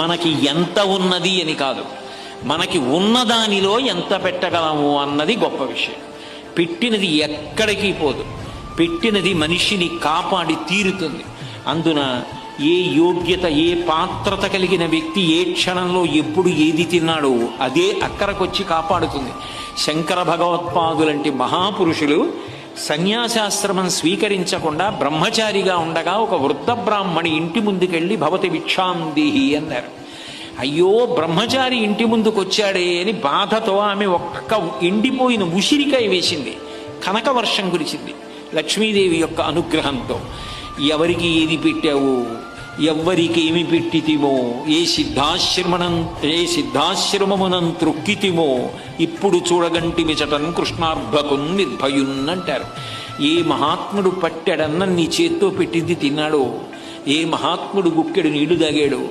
మనకి ఎంత ఉన్నది అని కాదు, మనకి ఉన్నదానిలో ఎంత పెట్టగలము అన్నది గొప్ప విషయం. పెట్టినది ఎక్కడికి పోదు, పెట్టినది మనిషిని కాపాడి తీరుతుంది. అందున ఏ యోగ్యత, ఏ పాత్రత కలిగిన వ్యక్తి ఏ క్షణంలో ఎప్పుడు ఏది తిన్నాడో అదే అక్కరకొచ్చి కాపాడుతుంది. శంకర భగవత్పాదులంటి మహాపురుషులు సన్యాసాశ్రమం స్వీకరించకుండా బ్రహ్మచారిగా ఉండగా ఒక వృద్ధ బ్రాహ్మణి ఇంటి ముందుకెళ్ళి భవతి భిక్షాందేహి అన్నారు. అయ్యో, బ్రహ్మచారి ఇంటి ముందుకొచ్చాడే అని బాధతో ఆమె ఒక్క ఎండిపోయిన ఉసిరికాయ వేసింది. కనక వర్షం కురిచింది లక్ష్మీదేవి యొక్క అనుగ్రహంతో. ఎవరికి ఏది పెట్టావు, ఎవ్వరికి ఏమి పెట్టితిమో, ఏ సిద్ధాశ్రమమునం త్రొక్కితిమో ఇప్పుడు చూడగంటి మిచటన్ కృష్ణార్భకున్ నిర్భయున్ అంటారు. ఏ మహాత్ముడు పట్టెడన్న నీ చేత్తో పెట్టింది తిన్నాడో, ఏ మహాత్ముడు గుక్కెడు నీళ్లు తాగాడో,